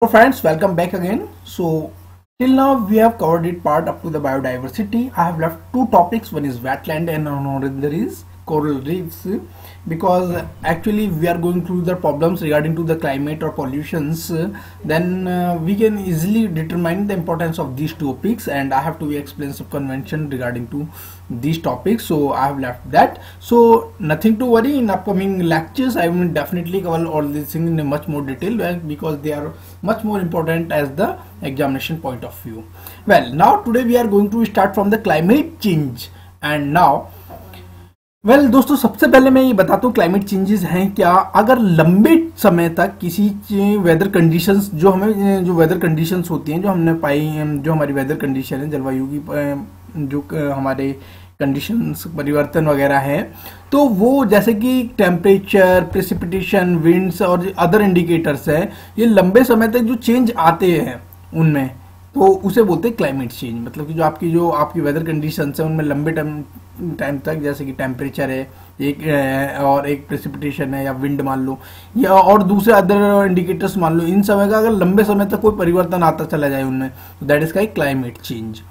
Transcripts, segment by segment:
So friends, welcome back again. So till now we have covered it part up to the biodiversity. I have left two topics. One is wetland and another is coral reefs, because actually we are going through the problems regarding to the climate or pollutions. Then we can easily determine the importance of these topics, and I have to explain some convention regarding to these topics. So I have left that. So nothing to worry. In upcoming lectures I will definitely cover all these things in a much more detail, because they are much more important as the examination point of view. Well, now today we are going to start from the climate change. And now दोस्तों, सबसे पहले मैं ये बताता हूँ climate changes हैं क्या। अगर लंबे समय तक किसी वेदर कंडीशंस जो वेदर कंडीशंस होती हैं, जो हमने पाई, जो हमारी वेदर कंडीशन है, जलवायु की जो हमारे कंडीशंस परिवर्तन वगैरह है, तो वो जैसे कि टेम्परेचर, प्रेसिपिटेशन, विंड्स और अदर इंडिकेटर्स है, ये लंबे समय तक जो चेंज आते हैं उनमें, तो उसे बोलते हैं क्लाइमेट चेंज। मतलब कि जो आपकी वेदर कंडीशंस है उनमें लंबे टाइम तक, जैसे कि टेम्परेचर है और एक प्रेसिपिटेशन है या विंड मान लो, या और दूसरे अदर इंडिकेटर्स मान लो, इन समय का अगर लंबे समय तक कोई परिवर्तन आता चला जाए उनमें, तो दैट इज का क्लाइमेट चेंज।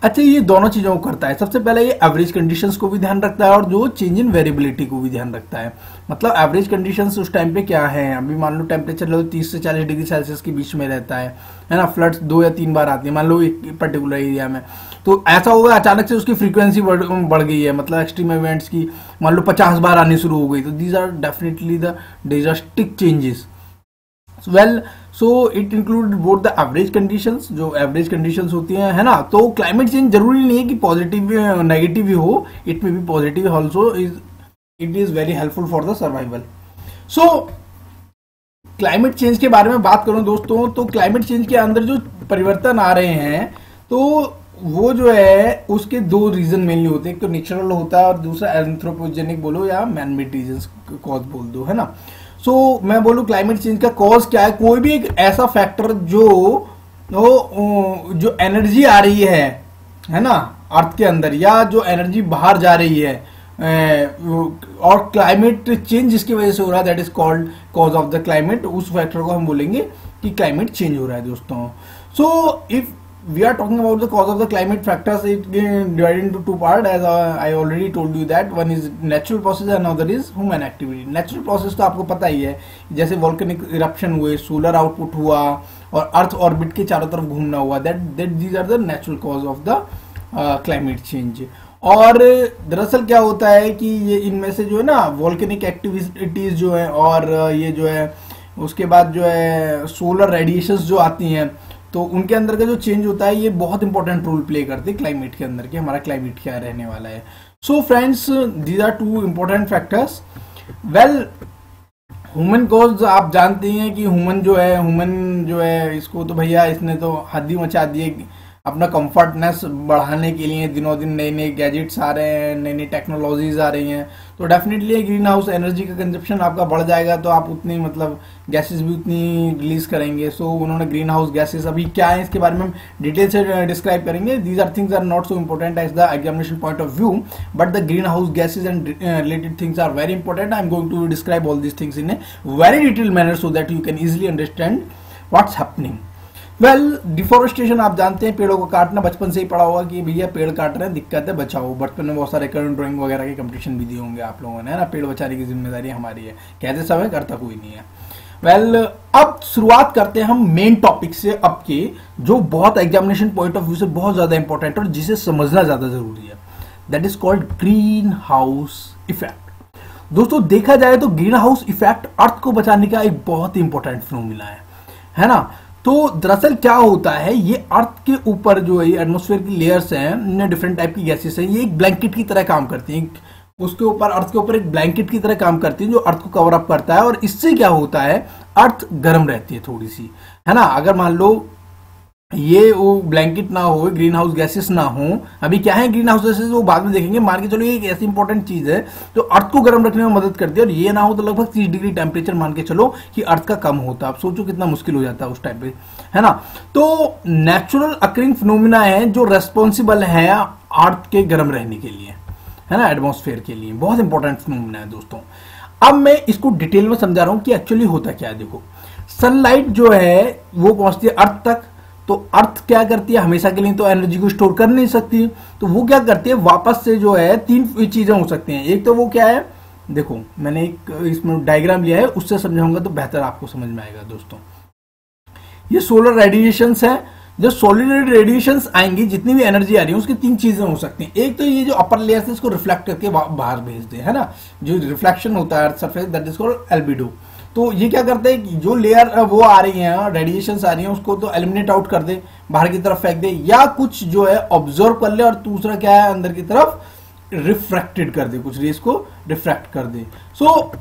अच्छा, ये दोनों चीजों को करता है। सबसे पहले ये एवरेज कंडीशंस को भी ध्यान रखता है और जो चेंज इन वेरिएबिलिटी को भी ध्यान रखता है। मतलब एवरेज कंडीशंस उस टाइम पे क्या है, अभी मान लो टेम्परेचर लो 30 से 40 डिग्री सेल्सियस के बीच में रहता है ना। फ्लड्स 2 या 3 बार आती है मान लो एक पर्टिकुलर एरिया में, तो ऐसा होगा अचानक से उसकी फ्रीक्वेंसी बढ़ गई है, मतलब एक्सट्रीम इवेंट्स की मान लो 50 बार आनी शुरू हो गई, तो these are definitely the drastic changes. Well, so it include both the average conditions, जो एवरेज कंडीशंस होती हैं, है ना। तो क्लाइमेट चेंज जरूरी नहीं है कि पॉजिटिव नेगेटिव ही हो, it may be positive also, it is very helpful for the survival. So climate change के बारे में बात करूं दोस्तों, तो क्लाइमेट चेंज के अंदर जो परिवर्तन आ रहे हैं, तो वो जो है उसके दो रीजन मेनली होते हैं। एक तो नेचुरल होता है और दूसरा एंथ्रोपोजेनिक बोलो या मैन मेड रीजंस कॉज बोल दो, है ना। सो मैं बोलूं क्लाइमेट चेंज का कॉज क्या है, कोई भी एक ऐसा फैक्टर जो एनर्जी आ रही है ना अर्थ के अंदर, या जो एनर्जी बाहर जा रही है, और क्लाइमेट चेंज जिसकी वजह से हो रहा है, that is called cause of the climate. उस फैक्टर को हम बोलेंगे कि क्लाइमेट चेंज हो रहा है दोस्तों। So if we are talking about the cause of the climate factors, it divided into two parts, as I already told you that one is natural process and another is human activity. Natural process तो आपको पता ही है, जैसे volcanic eruption हुए, solar output हुआ और earth orbit के चारों तरफ घूमना हुआ, that these are the natural cause of the climate change. और दरअसल क्या होता है कि ये इनमें से जो है ना वोल्केनिक एक्टिविटीज जो है, और ये जो है उसके बाद जो है सोलर रेडिएशंस जो आती हैं, तो उनके अंदर का जो चेंज होता है, ये बहुत इंपॉर्टेंट रोल प्ले करते हैं क्लाइमेट के अंदर, कि हमारा क्लाइमेट क्या रहने वाला है। So friends, these are two important factors. Well, human cause आप जानते हैं कि ह्यूमन जो है इसको तो भैया इसने तो हद ही मचा दी है। अपना कंफर्टनेस बढ़ाने के लिए दिनों दिन नए नए गैजेट्स आ रहे हैं, नई नई टेक्नोलॉजीज आ रही हैं, तो डेफिनेटली ग्रीन हाउस एनर्जी का कंजप्शन आपका बढ़ जाएगा, तो आप उतनी मतलब गैसेस भी उतनी रिलीज करेंगे। सो उन्होंने ग्रीन हाउस गैसेस अभी क्या है इसके बारे में हम डिटेल से डिस्क्राइब करेंगे। These are things are not so important as the examination point of view, but the green house gases and related things are very important. I am going to describe all these things in a very detail manner so that you can easily understand what's happening. Well, deforestation आप जानते हैं, पेड़ों को काटना, बचपन से ही पढ़ा होगा कि भैया पेड़ काट रहे हैं, दिक्कत है, बचाओ। बचपन में बहुत सारे करंट ड्राइंग वगैरह के कंपटीशन भी दिए होंगे आप लोगों ने, है ना। पेड़ बचाने की जिम्मेदारी हमारी है, कहते समय करता कोई नहीं है। वेल, अब शुरुआत करते हैं हम मेन टॉपिक से, अब के जो बहुत एग्जामिनेशन पॉइंट ऑफ व्यू से बहुत ज्यादा इंपॉर्टेंट और जिसे समझना ज्यादा जरूरी है, that is called green house effect. दोस्तों, देखा जाए तो ग्रीन हाउस इफेक्ट अर्थ को बचाने का एक बहुत ही इंपॉर्टेंट फिनोमिना है ना। तो दरअसल क्या होता है, ये अर्थ के ऊपर जो है एटमॉस्फेयर की लेयर्स हैं, डिफरेंट टाइप की गैसेस हैं, ये एक ब्लैंकेट की तरह काम करती हैं, उसके ऊपर अर्थ के ऊपर एक ब्लैंकेट की तरह काम करती है जो अर्थ को कवर अप करता है। और इससे क्या होता है, अर्थ गर्म रहती है थोड़ी सी, है ना। अगर मान लो ये वो ब्लैंकेट ना हो, ग्रीन हाउस गैसेस ना हो, अभी क्या है ग्रीन हाउस गैसेस वो बाद में देखेंगे, मान के चलो ये एक ऐसी इंपॉर्टेंट चीज है जो अर्थ को गर्म रखने में मदद करती है, और ये ना हो तो लगभग 30 डिग्री टेम्परेचर मान के चलो कि अर्थ का कम होता। आप सोचो कितना मुश्किल हो जाता है उस टाइम पे, है ना। तो नेचुरल अकरिंग फिनोमिना है जो रेस्पॉन्सिबल है अर्थ के गर्म रहने के लिए, है ना, एटमॉस्फेयर के लिए। बहुत इंपॉर्टेंट फिनोमिना है दोस्तों। अब मैं इसको डिटेल में समझा रहा हूं कि एक्चुअली होता क्या है। देखो, सनलाइट जो है वो पहुंचती है अर्थ तक, तो अर्थ क्या करती है, हमेशा के लिए तो एनर्जी को स्टोर कर नहीं सकती, तो वो क्या करती है वापस से जो है तीन चीजें हो सकती हैं। एक तो वो क्या है, देखो मैंने एक इसमें डायग्राम लिया है, उससे समझाऊंगा तो बेहतर आपको समझ में आएगा दोस्तों। ये सोलर रेडिएशंस है, जो सोलर रेडिएशंस आएंगी, जितनी भी एनर्जी आ रही है उसकी तीन चीजें हो सकती हैं। एक तो ये जो अपर लेयर है इसको रिफ्लेक्ट करके बाहर भेज दे, है ना, जो रिफ्लेक्शन होता है earth surface, that is called albedo. तो ये क्या करते हैं कि जो लेयर वो आ रही है, रेडिएशंस आ रही है, उसको तो एलिमिनेट आउट कर दे, बाहर की तरफ फेंक दे, या कुछ जो है ऑब्जर्व कर ले, और दूसरा क्या है अंदर की तरफ रिफ्रैक्टेड कर दे, कुछ रेस को रिफ्रैक्ट कर दे। So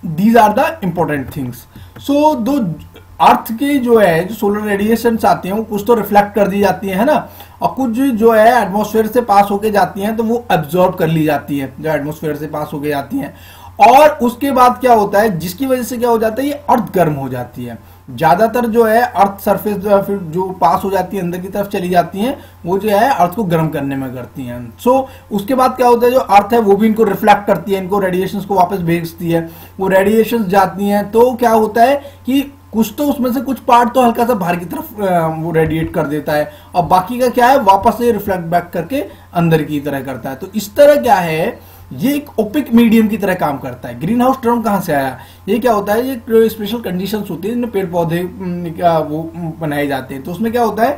these are the important things. So दो अर्थ के जो है जो सोलर रेडिएशंस आती हैं वो कुछ तो रिफ्लेक्ट कर दी जाती है ना, और कुछ जो है एटमॉस्फेयर से पास होके जाती हैं तो वो एब्जॉर्ब कर ली जाती है, जो एटमॉस्फेयर से पास होके जाती हैं। और उसके बाद क्या होता है, जिसकी वजह से क्या हो जाता है, ये अर्थ गर्म हो जाती है। ज्यादातर जो है अर्थ सरफेस फिर जो पास हो जाती है अंदर की तरफ चली जाती हैं, वो जो है अर्थ को गर्म करने में करती हैं। सो उसके बाद क्या होता है, जो अर्थ है वो भी इनको रिफ्लेक्ट करती है, इनको रेडिएशंस को वापस भेजती है, वो रेडिएशंस जाती हैं, तो क्या होता है कि कुछ तो उसमें से कुछ पार्ट तो हल्का सा बाहर की तरफ वो रेडिएट कर देता है, और बाकी का क्या है वापस से रिफ्लेक्ट बैक करके अंदर की तरह करता है। तो इस तरह क्या है, ये एक ओपिक मीडियम की तरह काम करता है। ग्रीन हाउस टर्म कहां से आया, ये क्या होता है, ये स्पेशल कंडीशंस होती है जिनमें पेड़ पौधे वो बनाए जाते हैं। तो उसमें क्या होता है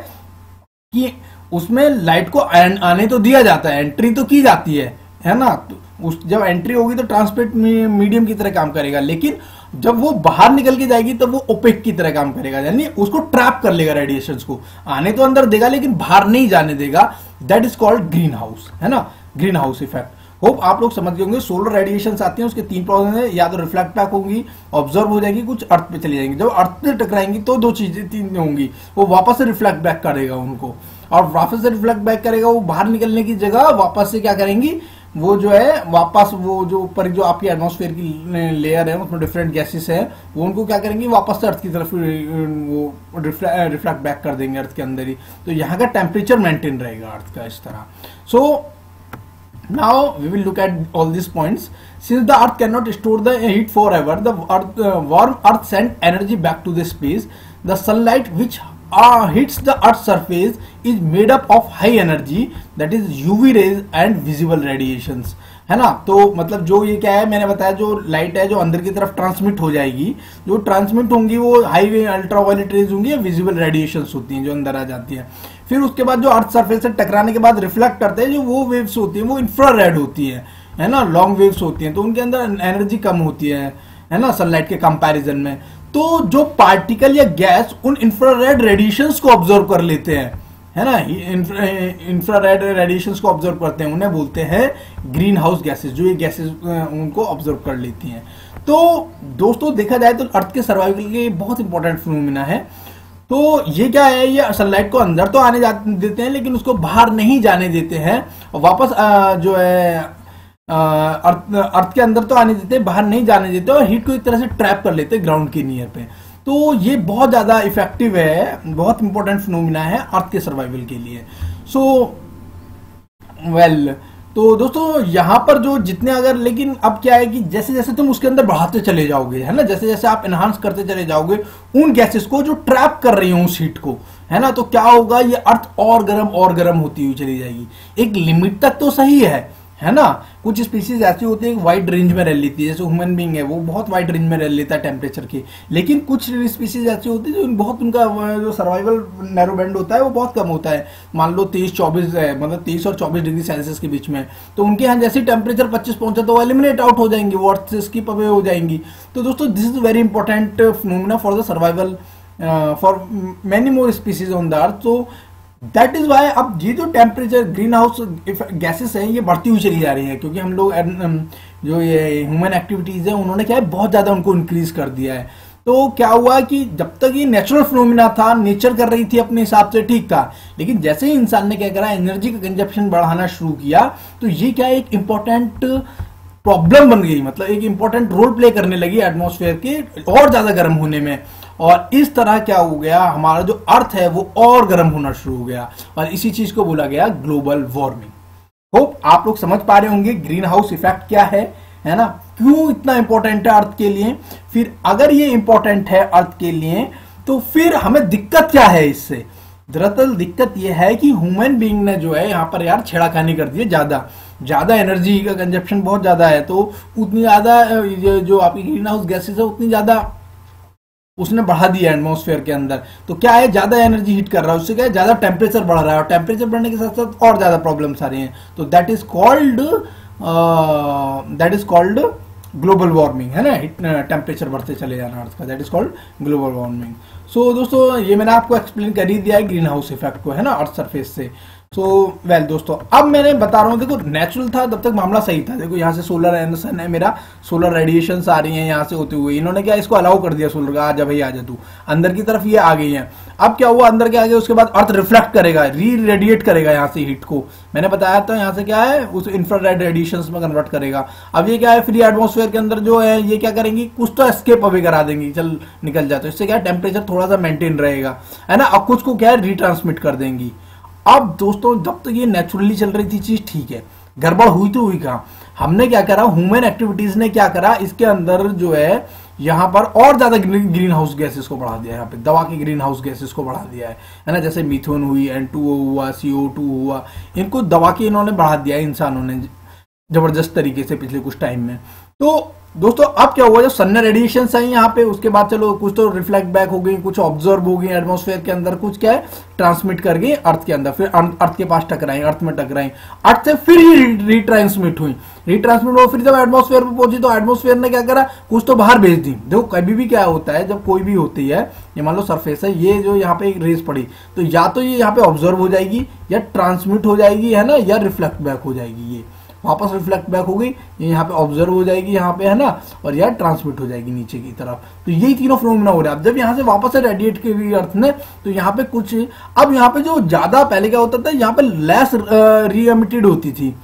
कि उसमें लाइट को आने तो दिया जाता है, एंट्री तो की जाती है ना, तो जब एंट्री होगी तो ट्रांसपेरेंट मीडियम की तरह काम करेगा, लेकिन जब वो बाहर निकल के जाएगी तब वो ओपेक की तरह काम करेगा, यानी उसको ट्रैप कर लेगा, रेडिएशंस को आने तो अंदर देगा लेकिन बाहर नहीं जाने देगा। That is called green house, है ना, ग्रीन हाउस इफेक्ट। होप आप लोग समझ गए होंगे। सोलर रेडिएशंस आती हैं, उसके तीन प्रोसेस हैं, या तो रिफ्लेक्ट बैक होंगी, ऑब्जर्व हो जाएंगी, कुछ अर्थ पे चली जाएंगी। जब अर्थ पे टकराएंगी तो दो चीजें तीन होंगी, वो वापस से रिफ्लेक्ट बैक करेगा उनको, और वापस से रिफ्लेक्ट बैक करेगा, वो बाहर निकलने की जगह वापस से क्या करेंगी, वो जो है वापस वो जो ऊपर जो आपकी एटमॉस्फेयर की लेयर है उसमें डिफरेंट गैसेस है, वो उनको क्या करेंगी वापस से अर्थ की तरफ वो रिफ्लेक्ट बैक कर देंगे अर्थ के अंदर ही। तो यहाँ का टेम्परेचर मेंटेन रहेगा अर्थ का इस तरह। सो now we will look at all these points. Since the earth cannot store the heat forever, the warm earth send energy back to the space. The sunlight which hits the earth's surface is made up of high energy, that is UV rays and visible radiations, है ना। तो मतलब जो ये क्या है, मैंने बताया जो लाइट है जो अंदर की तरफ ट्रांसमिट हो जाएगी, जो ट्रांसमिट होंगी वो हाई अल्ट्रावायलेट रेज होंगी या विजिबल रेडिएशंस होती हैं जो अंदर आ जाती है। फिर उसके बाद जो अर्थ सरफेस से टकराने के बाद रिफ्लेक्ट करते हैं, जो वो वेव्स होती हैं वो इंफ्रारेड होती है ना, लॉन्ग वेव्स होती हैं, तो उनके अंदर एनर्जी कम होती है ना सनलाइट के कंपैरिजन में। तो जो पार्टिकल या गैस उन इंफ्रारेड रेडिएशंस को ऑब्जर्व कर लेते हैं, है ना, इंफ्रारेड रेडिएशंस को ऑब्जर्व करते हैं, उन्हें बोलते हैं ग्रीन हाउस गैसेस, जो ये गैसेस उनको ऑब्जर्व कर लेती हैं। तो दोस्तों देखा जाए तो अर्थ के सर्वाइवल के लिए बहुत इंपॉर्टेंट फिनोमिना है। तो ये क्या है, ये सनलाइट को अंदर तो आने देते हैं लेकिन उसको बाहर नहीं जाने देते हैं, और वापस जो है अर्थ के अंदर तो आने देते हैं, बाहर नहीं जाने देते, और हीट को एक तरह से ट्रैप कर लेते हैं ग्राउंड के नियर पे। तो ये बहुत ज्यादा इफेक्टिव है, बहुत इंपॉर्टेंट फिनोमिना है अर्थ के सर्वाइवल के लिए। सो वेल तो दोस्तों यहाँ पर जो जितने अगर, लेकिन अब क्या है कि जैसे जैसे तुम उसके अंदर बढ़ाते चले जाओगे, है ना, जैसे जैसे आप एनहांस करते चले जाओगे उन गैसेस को जो ट्रैप कर रही हो उस हीट को, है ना, तो क्या होगा, ये अर्थ और गर्म होती हुई चली जाएगी। एक लिमिट तक तो सही है ना। कुछ स्पीसीज ऐसी होती है वाइड रेंज में रह लेती है, जैसे ह्यूमन बीइंग है वो बहुत वाइड रेंज में रह लेता है टेम्परेचर के, लेकिन कुछ स्पीसीज ऐसी होती है जो बहुत उनका जो सर्वाइवल नैरो बैंड होता है वो बहुत कम होता है। मान लो 23-24 है, मतलब 23 और 24 डिग्री सेल्सियस के बीच में, तो उनके यहाँ जैसे टेम्परेचर 25 पहुंचा तो वो एलिमिनेट आउट हो जाएंगी, वो अर्थ से स्किप अवे हो जाएंगी। तो दोस्तों this is very important phenomena for the survival for many more species on the earth. तो दैट इज वाई अब ये जो टेम्परेचर ग्रीन हाउस गैसेस है ये बढ़ती हुई चली जा रही है, क्योंकि हम लोग जो ये ह्यूमन एक्टिविटीज है उन्होंने क्या है बहुत ज्यादा उनको इंक्रीज कर दिया है। तो क्या हुआ कि जब तक ये नेचुरल फिनोमिना था, नेचर कर रही थी अपने हिसाब से, ठीक था, लेकिन जैसे ही इंसान ने क्या करा, एनर्जी का कंजप्शन बढ़ाना शुरू किया, तो ये क्या एक इंपॉर्टेंट प्रॉब्लम बन गई, मतलब एक इंपॉर्टेंट रोल प्ले करने लगी एटमॉस्फेयर के और ज्यादा गर्म होने में। और इस तरह क्या हो गया, हमारा जो अर्थ है वो और गर्म होना शुरू हो गया, और इसी चीज को बोला गया ग्लोबल वार्मिंग। होप आप लोग समझ पा रहे होंगे ग्रीन हाउस इफेक्ट क्या है ना, क्यों इतना इंपॉर्टेंट है अर्थ के लिए, फिर अगर ये इंपॉर्टेंट है अर्थ के लिए तो फिर हमें दिक्कत क्या है इससे। दरअसल दिक्कत ये है कि ह्यूमन बीइंग ने जो है यहाँ पर यार छेड़ाखानी कर दी है, ज्यादा एनर्जी का कंजप्शन बहुत ज्यादा है, तो उतनी ज्यादा जो आपकी ग्रीन हाउस गैसेस है उतनी ज्यादा उसने बढ़ा दिया एटमॉस्फेयर के अंदर। तो क्या है, ज्यादा एनर्जी हीट कर रहा है, उससे क्या है ज्यादा टेम्परेचर बढ़ रहा है, और टेम्परेचर बढ़ने के साथ साथ और ज्यादा प्रॉब्लम्स आ रही हैं। तो that is called global warming, है ना, टेम्परेचर बढ़ते चले जाना अर्थ का, that is called global warming. So दोस्तों ये मैंने आपको एक्सप्लेन कर ही दिया है ग्रीन हाउस इफेक्ट को, है ना, अर्थ सरफेस से। सो वेल दोस्तों, अब मैंने बता रहा हूँ, देखो नेचुरल था तब तक मामला सही था। देखो यहाँ से सोलर एनर्सन है मेरा, सोलर रेडिएशन आ रही हैं यहाँ से होते हुए, इन्होंने क्या इसको अलाउ कर दिया सोलर का, आजा भाई आजा तू अंदर की तरफ, ये आ गई है। अब क्या हुआ, अंदर के आगे उसके बाद अर्थ रिफ्लेक्ट करेगा, री रेडिएट करेगा यहाँ से हीट को, मैंने बताया था यहाँ से क्या है उस इंफ्रारेड रेडिएशंस में कन्वर्ट करेगा। अब ये क्या है, फ्री एटमॉस्फेयर के अंदर जो है ये क्या करेंगी, कुछ तो एस्केप अवे करा देंगी, चल निकल जाते, इससे क्या है टेम्परेचर थोड़ा सा मेंटेन रहेगा, है ना। अब कुछ को क्या है रिट्रांसमिट कर देंगी। अब दोस्तों जब तक ये नेचुरली चल रही थी चीज ठीक है, गड़बड़ हुई तो हुई कहां, हमने क्या करा, ह्यूमन एक्टिविटीज ने क्या करा, इसके अंदर जो है यहाँ पर और ज्यादा ग्रीन हाउस गैसेस को बढ़ा दिया, यहाँ पे दवा की ग्रीन हाउस गैसेस को बढ़ा दिया है ना, जैसे मीथेन हुई, N2O हुआ, CO2 हुआ, इनको दवा की इन्होंने बढ़ा दिया है इंसानों ने जबरदस्त तरीके से पिछले कुछ टाइम में। तो दोस्तों अब क्या हुआ, जो सन रेडिएशन है यहाँ पे, उसके बाद चलो कुछ तो रिफ्लेक्ट बैक हो गई, कुछ ऑब्जर्व हो गई एटमॉस्फेयर के अंदर, कुछ क्या है ट्रांसमिट कर गई अर्थ के अंदर, फिर अर्थ के पास टकराई, अर्थ में टकराई, अर्थ से फिर ही रिट्रांसमिट हुई, रिट्रांसमिट हो, फिर जब एटमॉस्फेयर पे पहुंची तो एटमॉस्फेयर ने क्या करा, कुछ तो बाहर भेज दी। देखो कभी भी क्या होता है, जब कोई भी होती है, ये मान लो सरफेस है, ये जो यहाँ पे एक रेस पड़ी, तो या तो ये यहाँ पे ऑब्जर्व हो जाएगी, या ट्रांसमिट हो जाएगी, है ना, या रिफ्लेक्ट बैक हो जाएगी, ये वापस रिफ्लेक्ट बैक हो गई, ये यहाँ पे ऑब्जर्व हो जाएगी यहाँ पे, है ना, और यार ट्रांसमिट हो जाएगी नीचे की तरफ। तो यही तीनों फिनोमेना हो रहा है। अब जब यहाँ से वापस से रेडिएट की अर्थ ने, तो यहाँ पे कुछ, अब यहाँ पे जो ज्यादा पहले क्या होता था, यहाँ पे लेस री एमिटेड होती थी,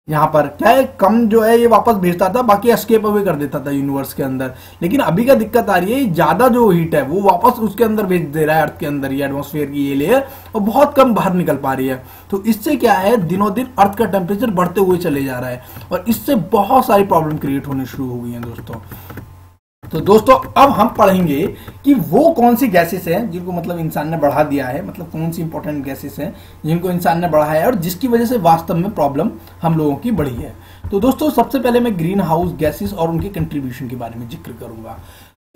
यहाँ पर क्या है कम जो है ये वापस भेजता था, बाकी एस्केप अवे कर देता था यूनिवर्स के अंदर। लेकिन अभी का दिक्कत आ रही है, ज्यादा जो हीट है वो वापस उसके अंदर भेज दे रहा है अर्थ के अंदर, ये एटमॉस्फेयर की ये लेयर, और बहुत कम बाहर निकल पा रही है। तो इससे क्या है, दिनों दिन अर्थ का टेम्परेचर बढ़ते हुए चले जा रहा है, और इससे बहुत सारी प्रॉब्लम क्रिएट होनी शुरू हो गई है दोस्तों। तो दोस्तों अब हम पढ़ेंगे कि वो कौन सी गैसेस हैं जिनको मतलब इंसान ने बढ़ा दिया है, मतलब कौन सी इंपॉर्टेंट गैसेस हैं जिनको इंसान ने बढ़ाया है, और जिसकी वजह से वास्तव में प्रॉब्लम हम लोगों की बढ़ी है। तो दोस्तों सबसे पहले मैं ग्रीन हाउस गैसेस और उनके कंट्रीब्यूशन के बारे में जिक्र करूंगा।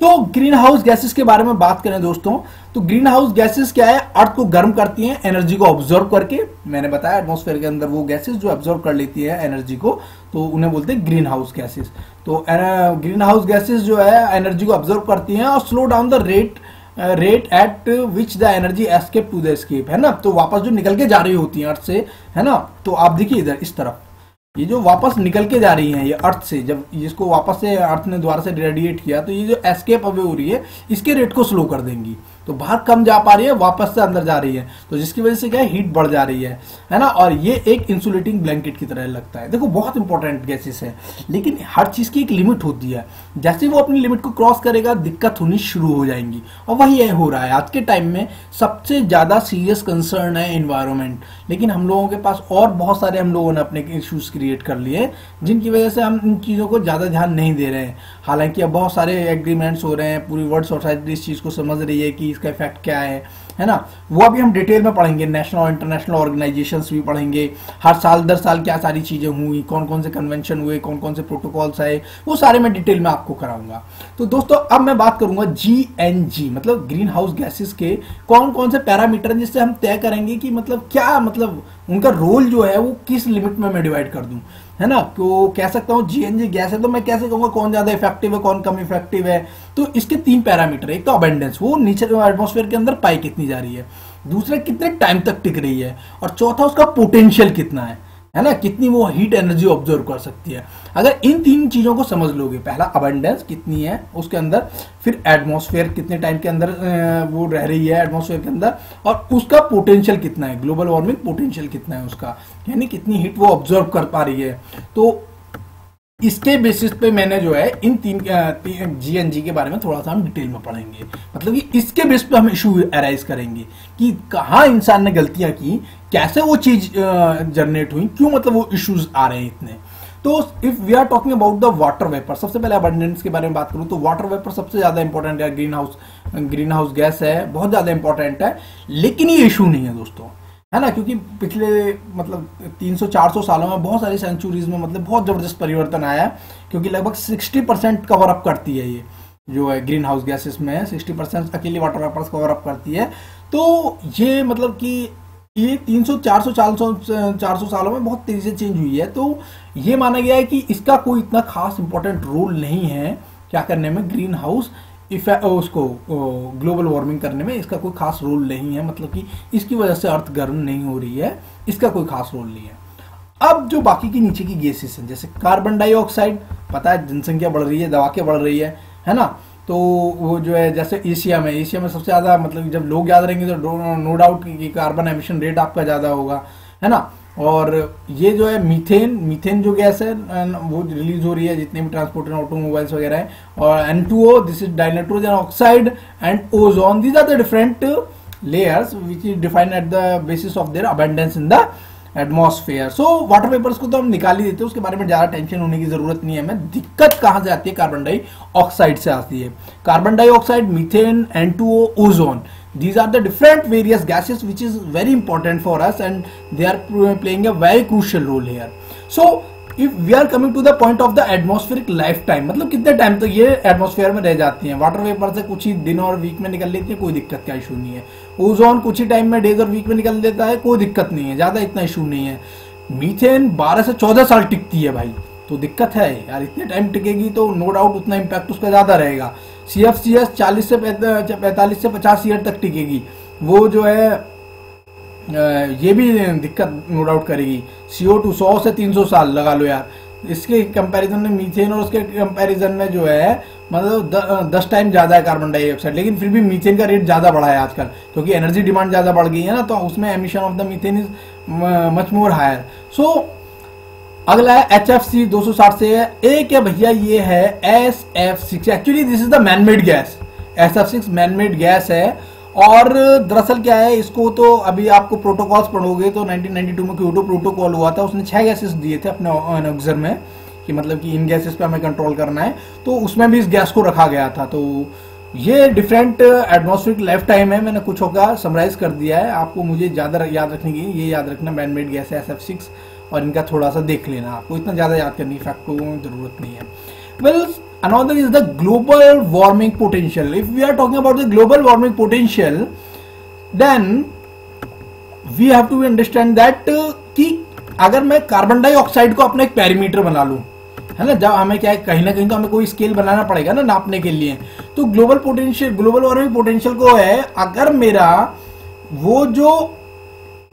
तो ग्रीन हाउस गैसेस के बारे में बात करें दोस्तों, तो ग्रीन हाउस गैसेस क्या है, अर्थ को गर्म करती हैं एनर्जी को ऑब्जर्व करके। मैंने बताया एटमॉस्फेयर के अंदर वो गैसेस जो ऑब्जर्व कर लेती है एनर्जी को, तो उन्हें बोलते हैं ग्रीन हाउस गैसेस। तो ग्रीन हाउस गैसेस जो है एनर्जी को ऑब्जर्व करती हैं और slow down the rate at which the energy escape to the escape, है ना। तो वापस जो निकल के जा रही होती है अर्थ से, है ना, तो आप देखिए इधर इस तरफ ये जो वापस निकल के जा रही हैं ये अर्थ से, जब इसको वापस से अर्थ ने दोबारा से रेडिएट किया, तो ये जो एस्केप अवे हो रही है इसके रेट को स्लो कर देंगी, तो बाहर कम जा पा रही है, वापस से अंदर जा रही है, तो जिसकी वजह से क्या है हीट बढ़ जा रही है ना। और ये एक इंसुलेटिंग ब्लैंकेट की तरह लगता है। देखो बहुत इंपॉर्टेंट गैसेस है, लेकिन हर चीज की एक लिमिट होती है, जैसे वो अपनी लिमिट को क्रॉस करेगा दिक्कत होनी शुरू हो जाएंगी, और वही ये हो रहा है आज के टाइम में। सबसे ज्यादा सीरियस कंसर्न है एनवायरमेंट, लेकिन हम लोगों के पास और बहुत सारे हम लोगों ने अपने इश्यूज क्रिएट कर लिए, जिनकी वजह से हम इन चीजों को ज्यादा ध्यान नहीं दे रहे हैं। हालांकि अब बहुत सारे एग्रीमेंट्स हो रहे हैं, पूरी वर्ल्ड सोसाइटी इस चीज को समझ रही है कि इसका इफेक्ट क्या है ना। वो अभी हम डिटेल में पढ़ेंगे, नेशनल और इंटरनेशनल ऑर्गेनाइजेशंस भी पढ़ेंगे, हर साल दर साल क्या सारी चीजें हुई, कौन कौन से कन्वेंशन हुए, कौन कौन से प्रोटोकॉल्स आए, वो सारे मैं डिटेल में आपको कराऊंगा। तो दोस्तों अब मैं बात करूंगा GNG मतलब ग्रीन हाउस गैसेस के कौन कौन से पैरामीटर हैं जिससे हम तय करेंगे कि मतलब क्या, मतलब उनका रोल जो है वो किस लिमिट में मैं डिवाइड कर दूं, है ना। तो कह सकता हूँ GNG गैस है, तो मैं कैसे कहूंगा कौन ज्यादा इफेक्टिव है कौन कम इफेक्टिव है। तो इसके 3 पैरामीटर, एक तो अबेंडेंस, वो नीचे एटमॉस्फेयर के अंदर पाई कितनी जा रही है, दूसरा कितने टाइम तक टिक रही है, और चौथा उसका पोटेंशियल कितना है ना, कितनी वो हीट एनर्जी ऑब्जर्व कर सकती है। अगर इन 3 चीजों को समझ लोगे, पहला अबंडेंस कितनी है उसके अंदर, फिर एटमॉस्फेयर कितने टाइम के अंदर वो रह रही है एटमॉस्फेयर के अंदर, और उसका पोटेंशियल कितना है, ग्लोबल वार्मिंग पोटेंशियल कितना है उसका, यानी कितनी हीट वो ऑब्जर्व कर पा रही है। तो इसके बेसिस पे मैंने जो है इन 3 GNG के बारे में थोड़ा सा हम डिटेल में पढ़ेंगे, मतलब कि इसके बेस पे हम इशू अराइज करेंगे कि कहाँ इंसान ने गलतियां की, कैसे वो चीज जनरेट हुई, क्यों मतलब वो इश्यूज आ रहे हैं इतने। तो if we are talking about the water vapour, सबसे पहले अबंडेंस के बारे में बात करूं तो वाटर वेपर सबसे ज्यादा इंपॉर्टेंट है, ग्रीन हाउस गैस है, बहुत ज्यादा इंपॉर्टेंट है। लेकिन ये इशू नहीं है दोस्तों, है ना, क्योंकि पिछले मतलब 300-400 सालों में, बहुत सारी सेंचुरीज में मतलब बहुत जबरदस्त परिवर्तन आया है, क्योंकि लगभग 60% कवर अप करती है ये जो है ग्रीन हाउस गैसेस में, 60% अकेली वाटर वेपर्स कवर अप करती है। तो ये मतलब कि ये 300-400 सालों में बहुत तेजी से चेंज हुई है। तो ये माना गया है कि इसका कोई इतना खास इंपॉर्टेंट रोल नहीं है क्या करने में, ग्रीन हाउस उसको ग्लोबल वार्मिंग करने में इसका कोई खास रोल नहीं है, मतलब कि इसकी वजह से अर्थ गर्म नहीं हो रही है, इसका कोई खास रोल नहीं है। अब जो बाकी की नीचे की गैसेस हैं, जैसे कार्बन डाइऑक्साइड, पता है जनसंख्या बढ़ रही है, दवा के बढ़ रही है ना, तो वो जो है जैसे एशिया में सबसे ज्यादा, मतलब जब लोग ज्यादा रहेंगे तो नो डाउट कि कार्बन एमिशन रेट आपका ज्यादा होगा, है ना। और ये जो है मीथेन जो गैस है वो रिलीज हो रही है जितने भी ट्रांसपोर्टर ऑटोमोबाइल्स वगैरह है, और N2O, this is dinitrogen oxide, and ozone, these are the different layers which is defined at the basis of their abundance in the atmosphere. So water vapours को तो हम निकाल ही देते हैं, उसके बारे में ज्यादा टेंशन होने की जरूरत नहीं है हमें। दिक्कत कहां से आती है, कार्बन डाइऑक्साइड से आती है। Carbon dioxide, methane, N2O, ozone, these are the different various gases which is very important for us and they are playing a very crucial role here. So if we are coming to the point of the atmospheric lifetime, मतलब कितने time तक ये atmosphere में रह जाती हैं। Water vapour से कुछ ही दिन और वीक में निकल लेती है, कोई दिक्कत का इशू नहीं है। ओजोन कुछ ही टाइम में, डेज और वीक में निकल देता है, कोई दिक्कत नहीं है, ज्यादा इतना इशू नहीं है। मीथेन 12 से 14 साल टिकती है भाई, तो दिक्कत है यार, इतने टाइम टिकेगी तो नो डाउट उतना इम्पैक्ट उसका ज्यादा रहेगा। CFCS 40 से 45 से 50 ईयर तक टिकेगी, वो जो है ये भी दिक्कत नो डाउट करेगी। CO2 100 से 300 साल लगा लो यार, इसके कंपैरिजन में मीथेन और उसके कंपैरिजन में जो है मतलब 10 टाइम ज्यादा है कार्बन डाइऑक्साइड। लेकिन फिर भी मीथेन का रेट ज्यादा बढ़ा है आजकल, क्योंकि एनर्जी डिमांड ज्यादा बढ़ गई है ना, तो उसमें emission of the methane is much more higher. So अगला है HFC 260 से है। एक है भैया ये है SF6, actually this is the manmade gas, SF6 manmade gas है। और दरअसल क्या है, इसको तो अभी आपको प्रोटोकॉल्स पढ़ोगे तो 1992 में क्योटो प्रोटोकॉल हुआ था, उसने 6 गैसेस दिए थे अपने ऑक्सीजन में, कि मतलब कि इन गैसेस पे हमें कंट्रोल करना है, तो उसमें भी इस गैस को रखा गया था। तो ये डिफरेंट एटमॉस्फेरिक लाइफ टाइम है, मैंने कुछ होगा समराइज कर दिया है आपको, मुझे ज्यादा याद रखने की, ये याद रखना मैनमेड गैस है SF6, और इनका थोड़ा सा देख लेना, आपको इतना ज्यादा याद करने की फैक्ट को जरूरत नहीं है। Well, another is the global warming potential. If we are talking about the global warming potential, then we have to understand that कि अगर मैं कार्बन डाइऑक्साइड को अपना एक पैरामीटर बना लूं, है ना, जब हमें क्या है कहीं ना कहीं तो हमें कोई स्केल बनाना पड़ेगा ना नापने के लिए, तो ग्लोबल वार्मिंग पोटेंशियल को है, अगर मेरा वो जो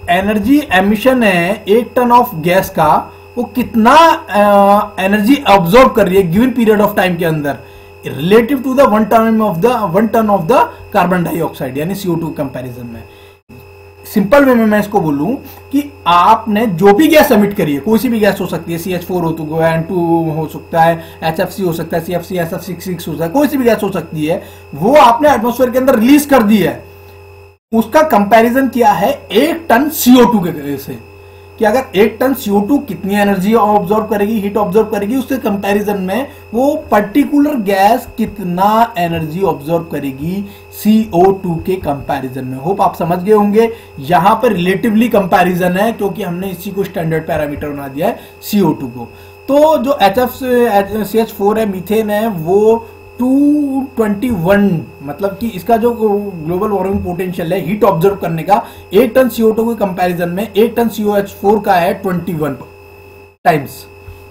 एनर्जी एमिशन है 1 टन ऑफ गैस का, वो कितना एनर्जी ऑब्जॉर्व कर रही है गिवन पीरियड ऑफ टाइम के अंदर relative to the 1 ton of the carbon dioxide, यानी CO2 कंपैरिजन में। सिंपल वे में मैं इसको बोलूं कि आपने जो भी गैस एमिट करी है, कोई सी भी गैस हो सकती है, CH4 हो तो N2 हो सकता है, HFC हो सकता है, CFC SF6 हो सकता है, कोई सी भी गैस हो सकती है, वो आपने एटमॉस्फेयर के अंदर रिलीज कर दी है। उसका कंपैरिजन किया है 1 टन CO2 के से, कि अगर 1 टन CO2 कितनी एनर्जी ऑब्जॉर्व करेगी, हीट ऑब्जॉर्व करेगी, उसके कंपैरिजन में वो पर्टिकुलर गैस कितना एनर्जी ऑब्जॉर्व करेगी CO2 के कंपैरिजन में। होप आप समझ गए होंगे, यहां पर रिलेटिवली कंपैरिजन है, क्योंकि हमने इसी को स्टैंडर्ड पैरामीटर बना दिया है CO2 को। तो जो CH4 है, मीथेन है, वो 221, मतलब कि इसका जो ग्लोबल वार्मिंग पोटेंशियल है हीट ऑब्जर्व करने का 1 टन CO2 के कंपैरिजन में 1 टन COH4 का है 21 टाइम्स,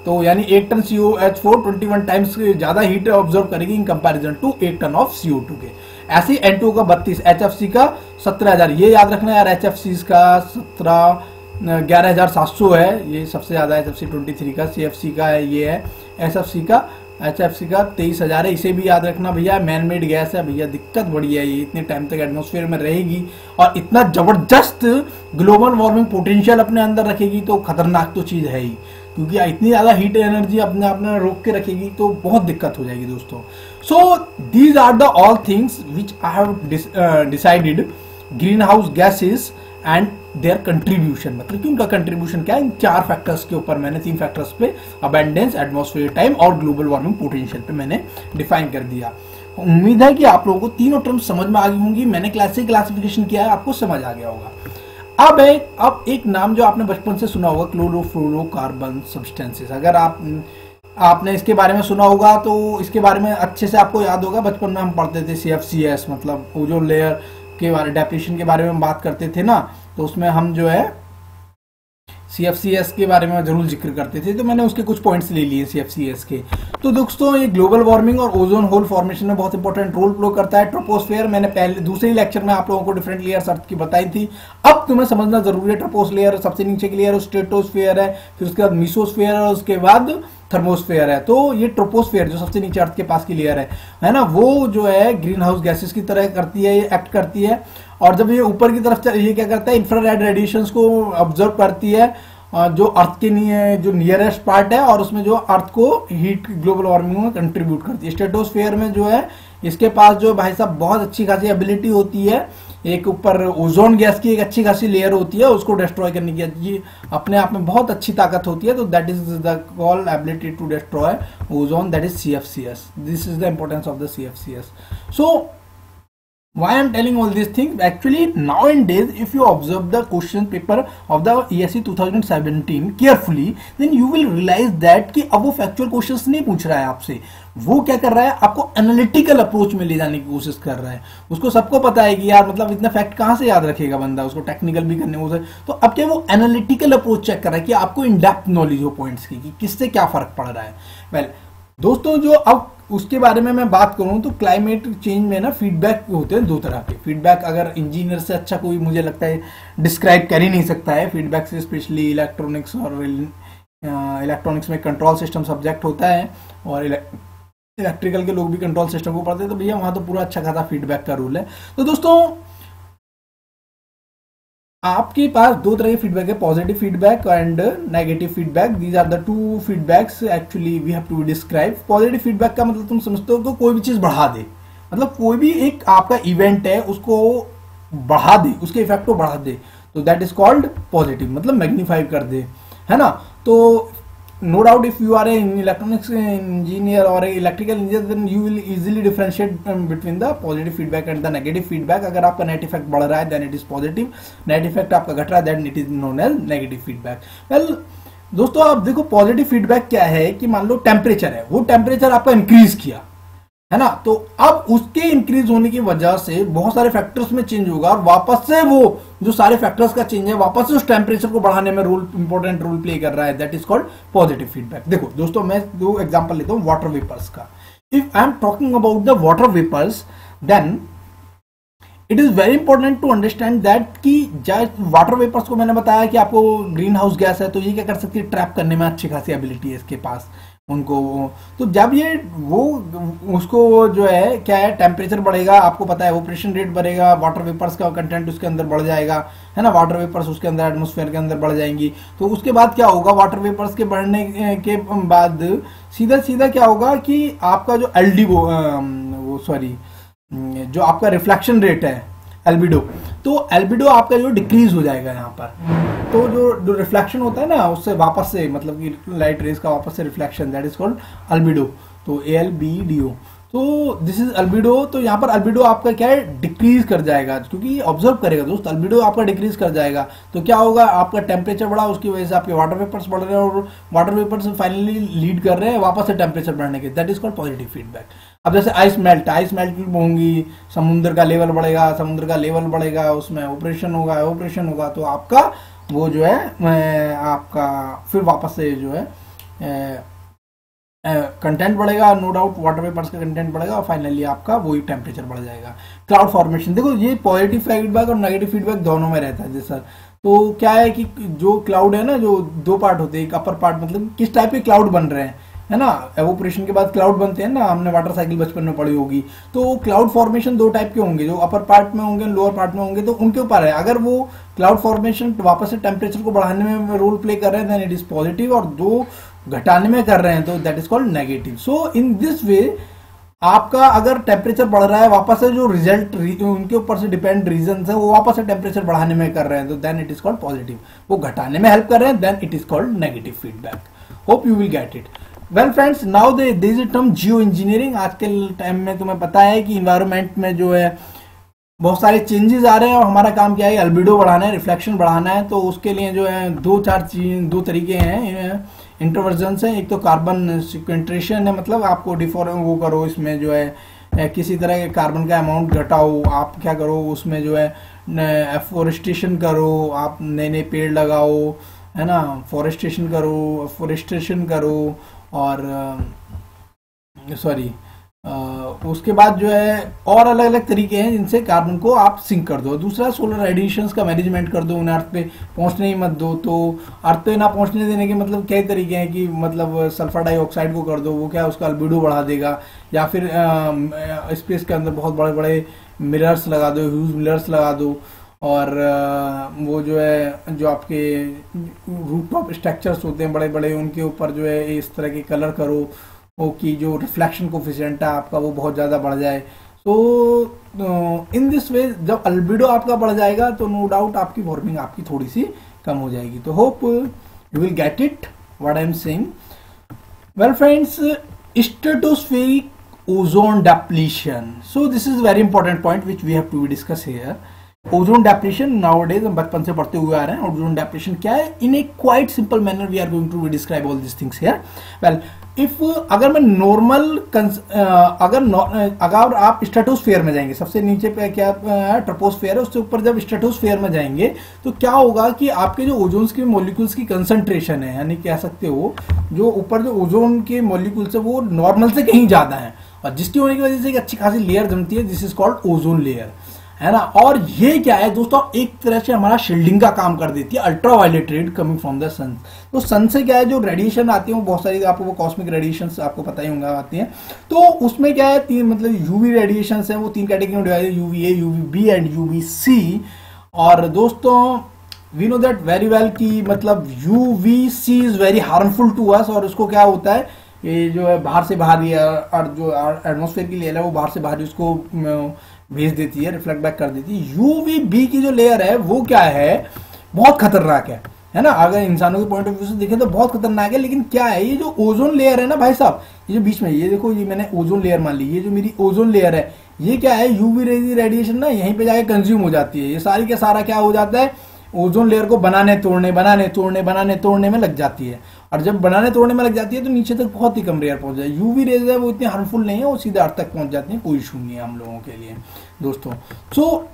तो यानी 1 टन COH4 21 टाइम्स ज्यादा हीट ऑब्जर्व करेगी in comparison to 1 ton of CO2 के। ऐसे N2 का 32, HFC का 17,000, ये याद रखना यार, HFC का 11,700 है, ये सबसे ज्यादा है। HFC 23 का, CFC का है, ये है HFC का 23,000 है, इसे भी याद रखना भैया। मैनमेड गैस है भैया, दिक्कत बड़ी है, ये इतने टाइम तक एटमॉस्फेयर में रहेगी और इतना जबरदस्त ग्लोबल वार्मिंग पोटेंशियल अपने अंदर रखेगी, तो खतरनाक तो चीज है ही, क्योंकि इतनी ज्यादा हीट एनर्जी अपने आप में रोक के रखेगी तो बहुत दिक्कत हो जाएगी दोस्तों। So these are the all things which I have decided green house gases and their contribution, मतलब कि उनका कंट्रीब्यूशन क्या है इन 4 फैक्टर्स के ऊपर, मैंने 3 फैक्टर्स पे अबेंडेंस, एटमॉस्फेयर टाइम और ग्लोबल वार्मिंग पोटेंशियल पे मैंने डिफाइन कर दिया। उम्मीद है कि आप लोगों को तीनों टर्म्स समझ में आ गई होंगी। मैंने क्लासिफिकेशन किया है, आपको समझ आ गया होगा। अब एक नाम जो आपने बचपन से सुना होगा, क्लोरोफ्लोरोकार्बन सब्सटेंसेस। अगर आपने इसके बारे में सुना होगा तो इसके बारे में अच्छे से आपको याद होगा। बचपन में हम पढ़ते थे CFCS, मतलब ओजोन लेयर के बारे, डेप्लीशन के बारे में बात करते थे ना, तो उसमें हम जो है CFCS के बारे में जरूर जिक्र करते थे, तो मैंने उसके कुछ पॉइंट्स ले लिए CFCS के। तो दोस्तों ये ग्लोबल वार्मिंग और ओजोन होल फॉर्मेशन में बहुत इंपॉर्टेंट रोल प्ले करता है। ट्रोपोस्फेयर मैंने पहले दूसरे लेक्चर में आप लोगों को डिफरेंट लेयर्स अर्थ की बताई थी। अब तुम्हें समझना जरूरी है, ट्रोपोस्फेयर सबसे नीचे की लेयर, स्ट्रेटोस्फेयर है, फिर उसके बाद मीसोस्फेयर है, उसके बाद थर्मोस्फेयर है। तो ये ट्रोपोस्फेयर जो सबसे नीचे अर्थ के पास की लेयर है ना, वो जो है ग्रीन हाउस गैसेस की तरह करती है, ये एक्ट करती है। और जब ये ऊपर की तरफ ये क्या करता है, इंफ्रारेड रेडिएशंस को ऑब्जर्व करती है जो अर्थ के जो नियरेस्ट पार्ट है, और उसमें जो अर्थ को हीट ग्लोबल वार्मिंग में कंट्रीब्यूट करती है। स्ट्रेटोस्फेयर में जो है इसके पास जो भाई साहब बहुत अच्छी खासी एबिलिटी होती है, एक ऊपर ओजोन गैस की एक अच्छी खासी लेयर होती है, उसको डिस्ट्रॉय करने की ये अपने आप में बहुत अच्छी ताकत होती है। तो that is the call ability to destroy ozone, that is CFCS। This is the importance of the CFCS। So why I'm telling all these things, actually nowadays if you observe the question paper of the ESE 2017 carefully, then you will realize that कि अब वो factual questions नहीं पूछ रहा है आपसे, वो क्या कर रहा है, आपको एनालिटिकल अप्रोच में ले जाने की कोशिश कर रहा है। उसको सबको पता है कि यार मतलब इतना फैक्ट कहाँ से याद रखेगा बंदा, उसको टेक्निकल भी करने को, तो अब क्या वो एनालिटिकल अप्रोच चेक कर रहा है कि आपको इन डेप्थ नॉलेज हो पॉइंट्स की कि किससे क्या फर्क पड़ रहा है। वेल दोस्तों, जो अब उसके बारे में मैं बात करूं तो क्लाइमेट चेंज में ना फीडबैक होते हैं 2 तरह के। फीडबैक अगर इंजीनियर से अच्छा कोई मुझे लगता है डिस्क्राइब कर ही नहीं सकता है। फीडबैक से स्पेशली इलेक्ट्रॉनिक्स और इलेक्ट्रॉनिक्स में कंट्रोल सिस्टम सब्जेक्ट होता है, और इलेक्ट्रिकल के लोग भी कंट्रोल सिस्टम को पढ़ते हैं, तो भैया वहां तो पूरा अच्छा खासा फीडबैक का रूल है। तो दोस्तों आपके पास 2 तरह के फीडबैक है, positive feedback and negative feedback. These are the 2 feedbacks actually we have to describe. Positive feedback का मतलब तुम समझते हो तो कोई भी चीज बढ़ा दे, मतलब कोई भी एक आपका इवेंट है उसको बढ़ा दे, उसके इफेक्ट को बढ़ा दे, तो दैट इज कॉल्ड पॉजिटिव, मतलब मैग्नीफाई कर दे, है ना। तो no doubt if you are an electronics engineer or an electrical engineer, then you will easily differentiate between the positive feedback and the negative feedback. अगर आपका net effect बढ़ रहा है then it is positive, net effect आपका घट रहा है then it is known as negative feedback. well दोस्तों आप देखो पॉजिटिव फीडबैक क्या है कि मान लो टेम्परेचर है, वो टेम्परेचर आपका इंक्रीज किया है ना, तो अब उसके इंक्रीज होने की वजह से बहुत सारे फैक्टर्स में चेंज होगा, और वापस से वो जो सारे फैक्टर्स का चेंज है वापस से उस टेम्परेचर को बढ़ाने में इंपॉर्टेंट रोल प्ले कर रहा है। That is called positive feedback. देखो दोस्तों मैं 2 एग्जांपल लेता हूं वाटर वेपर्स का। If I am talking about the water vapours, then it is very important to understand that कि वाटर वेपर्स को मैंने बताया कि आपको ग्रीन हाउस गैस है, तो ये क्या कर सकती है, ट्रैप करने में अच्छी खासी एबिलिटी है इसके पास उनको। तो जब ये वो उसको जो है क्या है, टेम्परेचर बढ़ेगा, आपको पता है ऑपरेशन रेट बढ़ेगा, वाटर वेपर्स का कंटेंट उसके अंदर बढ़ जाएगा, है ना, वाटर वेपर्स उसके अंदर एटमॉस्फेयर के अंदर बढ़ जाएंगी। तो उसके बाद क्या होगा, वाटर वेपर्स के बढ़ने के बाद सीधा सीधा क्या होगा कि आपका जो जो आपका रिफ्लेक्शन रेट है एल्बिडो, तो एल्बिडो आपका जो डिक्रीज हो जाएगा यहाँ पर। तो जो रिफ्लेक्शन होता है ना उससे वापस से, मतलब कि लाइट रेज का वापस से reflection, that is called albedo. तो ALBDO, तो दिस इज अल्बिडो। तो यहाँ पर अल्बिडो आपका क्या है, डिक्रीज कर जाएगा, क्योंकि ऑब्जर्व करेगा दोस्त, अल्बिडो आपका डिक्रीज कर जाएगा। तो क्या होगा, आपका टेम्परेचर बढ़ा, उसकी वजह से आपके वाटर वेपर्स बढ़ रहे हैं, और वाटर वेपर्स फाइनली लीड कर रहे हैं वापस से टेम्परेचर बढ़ने के, that is called positive feedback. अब जैसे आइस मेल्ट होंगी, समुद्र का लेवल बढ़ेगा, उसमें ऑपरेशन होगा, तो आपका वो जो है आपका फिर वापस से जो है कंटेंट बढ़ेगा, नो डाउट वाटर वेपर्स का कंटेंट बढ़ेगा, और फाइनली आपका वही टेम्परेचर बढ़ जाएगा। क्लाउड फॉर्मेशन, देखो ये पॉजिटिव फीडबैक और नेगेटिव फीडबैक दोनों में रहता है जैसा। तो क्या है कि जो क्लाउड है ना, जो 2 पार्ट होते हैं, एक अपर पार्ट, मतलब किस टाइप के क्लाउड बन रहे हैं, है ना, एवोपरेशन के बाद क्लाउड बनते हैं ना, हमने वाटर साइकिल बचपन में पढ़ी होगी। तो क्लाउड फॉर्मेशन 2 टाइप के होंगे, जो अपर पार्ट में होंगे, लोअर पार्ट में होंगे, तो उनके ऊपर है। अगर वो क्लाउड फॉर्मेशन वापस से टेम्परेचर को बढ़ाने में रोल प्ले कर रहे हैं देन इट इज पॉजिटिव, और जो घटाने में कर रहे हैं तो that is called negative. So in this वे आपका अगर टेम्परेचर बढ़ रहा है, वापस से जो रिजल्ट उनके ऊपर से डिपेंड रीजन है, वो वापस से टेम्परेचर बढ़ाने में कर रहे हैं, तो then it is called positive. वो घटाने में हेल्प कर रहे हैं, then it is called negative feedback. Hope you will get it. Well friends, now this is term geo engineering. आज के टाइम में तुम्हें पता है कि इन्वायरमेंट में जो है बहुत सारे चेंजेस आ रहे हैं, और हमारा काम क्या है, अल्बिडो बढ़ाना है, रिफ्लेक्शन बढ़ाना है। तो उसके लिए जो है दो तरीके हैं, इंट्रोवर्जन है। एक तो कार्बन सिक्वेंट्रेशन है, मतलब आपको वो करो, इसमें जो है किसी तरह के कार्बन का अमाउंट घटाओ। आप क्या करो, उसमें जो है एफोरेस्टेशन करो, आप नए नए पेड़ लगाओ, है ना, फॉरेस्टेशन करो, और सॉरी उसके बाद जो है और अलग अलग तरीके हैं जिनसे कार्बन को आप सिंक कर दो। दूसरा, सोलर रेडिएशंस का मैनेजमेंट कर दो, उन्हें अर्थ पे पहुंचने ही मत दो। तो अर्थ पे ना पहुंचने देने के मतलब कई तरीके हैं कि मतलब सल्फर डाइऑक्साइड को कर दो, वो क्या उसका अल्बिडो बढ़ा देगा। या फिर स्पेस के अंदर बहुत बड़े बड़े मिरर्स लगा दो, ह्यूज मिरर्स लगा दो, और वो जो है जो आपके रूफटॉप स्ट्रक्चर्स होते हैं बड़े बड़े, उनके ऊपर जो है इस तरह के कलर करो कि जो रिफ्लेक्शन कोफिशिएंट है आपका वो बहुत ज़्यादा बढ़ जाए। सो इन दिस वे जब अल्बिडो आपका बढ़ जाएगा तो नो डाउट आपकी वार्मिंग आपकी थोड़ी सी कम हो जाएगी। तो hope you will get it what I am saying. Well friends, stratospheric ozone depletion, so this is very important point which we have to discuss here. Ozone depletion nowadays हम बचपन से पढ़ते हुए आ रहे हैं। ओजोन डेप्लीशन क्या है, in a quite simple manner we are going to describe all this things here. Well, if अगर मैं नॉर्मल अगर आप स्ट्रेटोस्फेयर में जाएंगे, सबसे नीचे पे क्या ट्रोपोस्फेयर है, उससे ऊपर जब स्ट्रेटोस्फेयर में जाएंगे तो क्या होगा कि आपके जो ओजोन के मॉलिक्यूल्स की कंसंट्रेशन है, यानी कह सकते हो जो ऊपर जो ओजोन के मॉलिक्यूल्स है वो नॉर्मल से कहीं ज्यादा है, और जिसकी होने की वजह से एक अच्छी खासी लेयर जमती है, this is called ozone layer, है ना। और ये क्या है दोस्तों, एक तरह से हमारा शील्डिंग का काम कर देती है, ultraviolet red coming from the sun. तो सन से क्या है, जो रेडिएशन आती है वो बहुत सारी, आपको वो कॉस्मिक रेडिएशन आपको पता ही होगा आती हैं। तो उसमें क्या है, तीन मतलब यूवी रेडिएशन है, वो तीन कैटेगरी में डिवाइड है, UV A, UV B and UV C. और दोस्तों we know that very well कि मतलब UV C is very harmful to us, और उसको क्या होता है, ये जो है बाहर से बाहर जो एटमोस्फेयर की लेयर है वो बाहर से बाहर उसको भेज देती है, रिफ्लेक्ट बैक कर देती है। यूवी बी की जो लेयर है वो क्या है, बहुत खतरनाक है ना। अगर इंसानों के पॉइंट ऑफ व्यू से देखें तो बहुत खतरनाक है, लेकिन क्या है, ये जो ओजोन लेयर है ना भाई साहब, ये जो बीच में, ये देखो, ये मैंने ओजोन लेयर मान ली, ये जो मेरी ओजोन लेयर है, ये क्या है, यूवी रेडिएशन ना यहीं पे जाके कंज्यूम हो जाती है। ये सारी का सारा क्या हो जाता है, ओजोन लेयर को बनाने तोड़ने में लग जाती है। और जब बनाने तोड़ने में लग जाती है तो नीचे तक बहुत ही कम रेयर पहुंच जाए। यूवी रेज है वो इतनी हार्मफुल नहीं है, वो सीधे अर्थ तक पहुंच जाती है, कोई इशू नहीं है हम लोगों के लिए दोस्तों। सो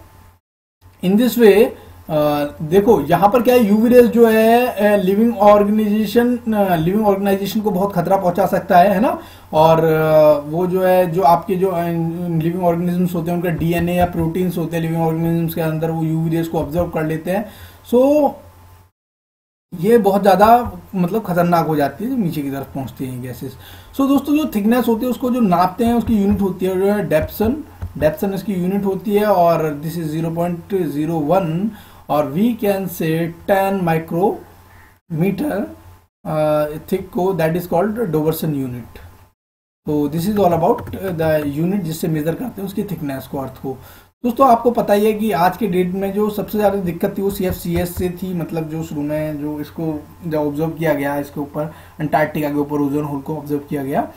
इन दिस वे देखो यहाँ पर क्या है, यूवी रेज जो है लिविंग ऑर्गेनाइजेशन को बहुत खतरा पहुंचा सकता है ना। और वो जो है जो आपके जो लिविंग ऑर्गेनिजम्स होते हैं उनका डीएनए या प्रोटीन्स होते हैं लिविंग ऑर्गेनिजम्स के अंदर, वो यूवी रेज को ऑब्जर्व कर लेते हैं। सो ये बहुत ज्यादा मतलब खतरनाक हो जाती है जब नीचे की तरफ पहुंचती हैं गैसेस। सो दोस्तों जो थिकनेस होती है उसको जो नापते हैं उसकी यूनिट होती है जो है डेप्सन इसकी यूनिट होती है, और दिस इज 0.01, और we can say 10 micrometer thick को, that is called Dobson unit. तो this is all about the unit जिससे मेजर करते हैं उसकी थिकनेस को, अर्थ को। दोस्तों आपको पता ही है कि आज के डेट में जो सबसे ज्यादा दिक्कत थी वो CFCS से थी, मतलब जो शुरू में जो इसको जब ऑब्जर्व किया गया, इसके ऊपर अंटार्कटिका के ऊपर ओजोन होल को ऑब्जर्व किया गया,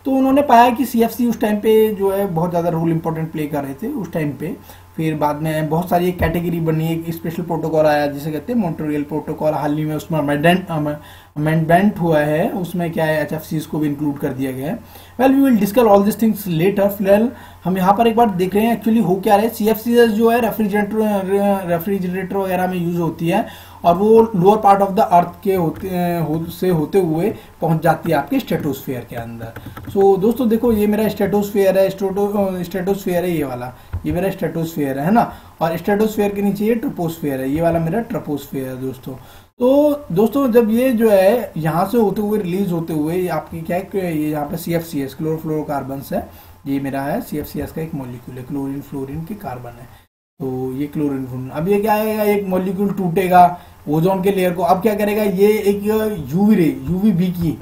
तो उन्होंने पाया कि CFC उस टाइम पे जो है बहुत ज़्यादा रोल इंपॉर्टेंट प्ले कर रहे थे उस टाइम पे। फिर बाद में बहुत सारी एक कैटेगरी बनी, एक स्पेशल प्रोटोकॉल आया जिसे कहते हैं मॉन्ट्रियल प्रोटोकॉल, हाल ही में उसमें अमेंडमेंट हुआ है, उसमें क्या है HFCs को भी इंक्लूड कर दिया गया है। Well we will discuss all this things later. फिलहाल हम यहाँ पर एक बार देख रहे हैं एक्चुअली हो क्या रहा है। CFCs जो है रेफ्रिजरेटर वगैरह में यूज होती है, और वो lower part of the earth के होते हुए पहुंच जाती है आपके स्ट्रेटोस्फेयर के अंदर। सो दोस्तों देखो, ये मेरा स्ट्रेटोस्फेयर है, ये वाला, ये मेरा स्ट्रेटोस्फेयर है ना, और स्ट्रेटोस्फेयर के नीचे ये ट्रोपोस्फेयर है, ये वाला मेरा ट्रोपोस्फेयर है दोस्तों। तो दोस्तों जब ये जो है यहाँ से होते हुए रिलीज होते हुए आपकी क्या है, ये यहाँ पे CFCs क्लोरोफ्लोरोकार्बन्स है, ये मेरा है CFCs का एक मॉलिक्यूल है, क्लोरीन फ्लोरीन के कार्बन है। तो ये क्लोरीन फ्लोरीन, अब ये क्या आएगा, एक मॉलिक्यूल टूटेगा ओजोन के लेयर को, अब क्या करेगा, ये एक यूवी बी की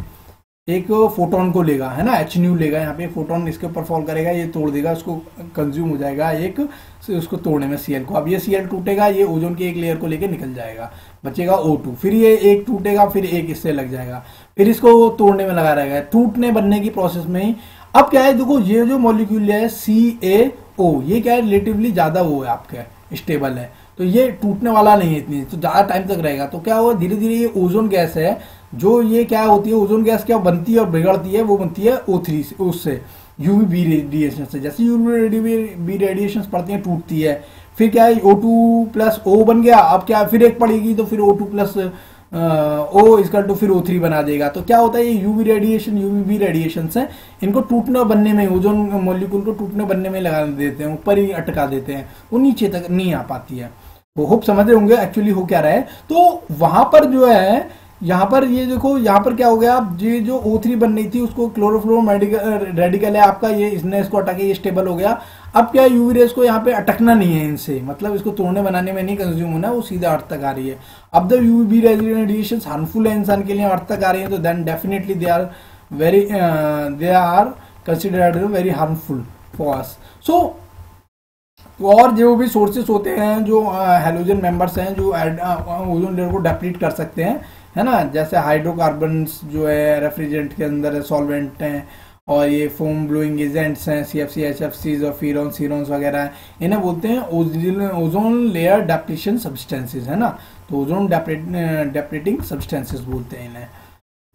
एक फोटोन को लेगा, है ना, एच न्यू लेगा, यहाँ पे फोटोन इसके ऊपर फॉल करेगा, ये तोड़ देगा, उसको कंज्यूम हो जाएगा एक से उसको तोड़ने में सीएल को। अब ये सीएल टूटेगा, ये ओजोन की एक लेयर को लेके निकल जाएगा, बचेगा O2। फिर ये एक टूटेगा, फिर एक इससे लग जाएगा, फिर इसको तोड़ने में लगा रहेगा, टूटने बनने की प्रोसेस में ही। अब क्या है, देखो ये जो मॉलिक्यूल है CaO, ये क्या है, रिलेटिवली ज्यादा वो है आपका स्टेबल है, तो ये टूटने वाला नहीं है इतनी, तो ज्यादा टाइम तक रहेगा। तो क्या हुआ, धीरे धीरे ये ओजोन गैस है, जो ये क्या होती है, ओजोन गैस क्या बनती है और बिगड़ती है, वो बनती है O3 से, उससे यूवी रेडिएशन से। जैसे यूवी रेडिएशन पड़ती है, टूटती है, फिर क्या है, O2 प्लस O बन गया। अब क्या, फिर एक पड़ेगी तो फिर O2 प्लस O इसका तो फिर O3 बना देगा। तो क्या होता है, ये यूवी रेडिएशन से इनको टूटने बनने में, ओजोन मॉलिक्यूल को टूटने बनने में लगा देते हैं, ऊपर ही अटका देते हैं, वो नीचे तक नहीं आ पाती है। वो होप समझ रहे होंगे एक्चुअली हो क्या रहा है। तो वहां पर जो है, यहाँ पर ये देखो, यहाँ पर क्या हो गया, ये जो O3 बन रही थी उसको क्लोरोफ्लोरो रेडिकल है आपका, ये इसने इसको अटके, ये स्टेबल हो गया। अब क्या, यूवी रेस को यहाँ पे अटकना नहीं है इनसे, मतलब इसको तोड़ने बनाने में नहीं कंज्यूम होना, वो सीधा अर्थ तक आ रही है। अब द यूवी रेडिएशन हार्मफुल है इंसान के लिए, अर्थ तक आ रही है, तो then definitely they are considered very harmful for us. So और जो भी सोर्सेस होते हैं, जो हेलोजन मेंबर्स हैं, जो ओजोन लेयर को डेप्लीट कर सकते हैं, है ना, जैसे हाइड्रोकार्बन्स जो है रेफ्रिजरेंट के अंदर है, सॉल्वेंट हैं, और ये फोम ब्लोइंग एजेंट्स हैं, CFC HFCs और सीरॉन्स वगैरह हैं, इन्हें बोलते हैं ओजोन लेयर डेप्लीशन सब्सटेंसेस, है ना। तो ओजोन डेप्लीटिंग सब्सटेंसेस बोलते हैं इन्हें।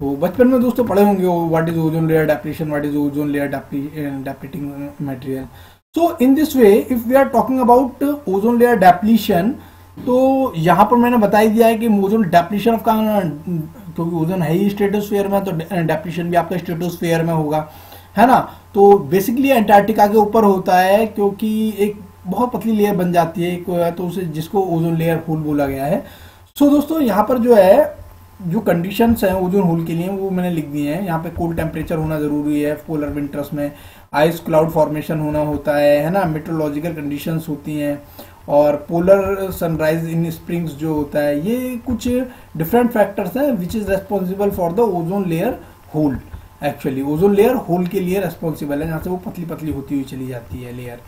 तो बचपन में दोस्तों पढ़े होंगे what is ozone layer depletion, what is ozone layer depleting material. So in this way, if we are talking about ozone layer depletion, तो यहाँ पर मैंने बता ही दिया है कि ओजोन डेप्लीशन ऑफ का, क्योंकि ओजोन है ही स्ट्रेटोस्फीयर में, तो डेप्लीशन भी आपका स्ट्रेटोस्फीयर में होगा, है ना। तो बेसिकली अंटार्कटिका के ऊपर होता है, क्योंकि एक बहुत पतली लेयर बन जाती है एक, तो उसे जिसको ओजोन लेयर होल बोला गया है। सो दोस्तों यहाँ पर जो है, जो कंडीशंस हैं ओजोन होल के लिए वो मैंने लिख दिए हैं। यहाँ पे कोल्ड टेम्परेचर होना जरूरी है, पोलर विंटर्स में आइस क्लाउड फॉर्मेशन होना होता है ना, मेट्रोलॉजिकल कंडीशंस होती हैं, और पोलर सनराइज इन स्प्रिंग्स जो होता है, ये कुछ डिफरेंट फैक्टर्स हैं which is responsible for the ozone layer hole. Actually ozone layer hole के लिए रेस्पॉन्सिबल है, जहाँ से वो पतली पतली होती हुई चली जाती है लेयर,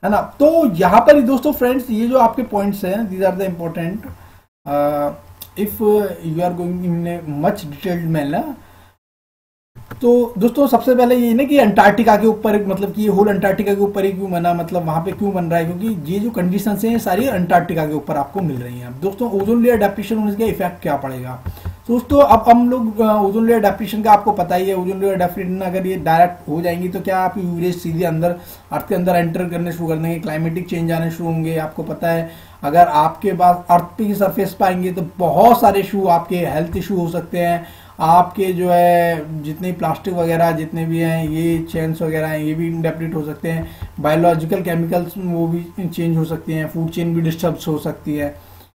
है ना। तो यहाँ पर दोस्तों फ्रेंड्स, ये जो आपके पॉइंट्स हैं, these are the important if you are going in much detailed manner. तो दोस्तों सबसे पहले ये ना कि अंटार्कटिका के ऊपर, मतलब कि ये होल अंटार्कटिका के ऊपर ही क्यों बना, मतलब वहां पे क्यों बन रहा है, क्योंकि ये जो कंडीशंस हैं ये सारी अंटार्कटिका के ऊपर आपको मिल रही हैं। दोस्तों ओजोन लेयर डेप्लीशन होने का इफेक्ट क्या पड़ेगा, दोस्तों अब हम लोग ओजोन लेयर डेप्लीशन का आपको पता ही है। ओजोन लेयर डेप्लीशन अगर ये डायरेक्ट हो जाएंगी तो क्या आप यूरेज सीधे अंदर अर्थ के अंदर एंटर करने शुरू कर देंगे, क्लाइमेटिक चेंज आने शुरू होंगे। आपको पता है अगर आपके पास अर्थ की सरफेस पर आएंगे तो बहुत सारे इशू, आपके हेल्थ इशू हो सकते हैं, आपके जो है जितने प्लास्टिक वगैरह जितने भी हैं, ये चेन्स वगैरह हैं, ये भी डेप्लीट हो सकते हैं। बायोलॉजिकल केमिकल्स वो भी चेंज हो सकती हैं, फूड चेन भी डिस्टर्ब हो सकती है,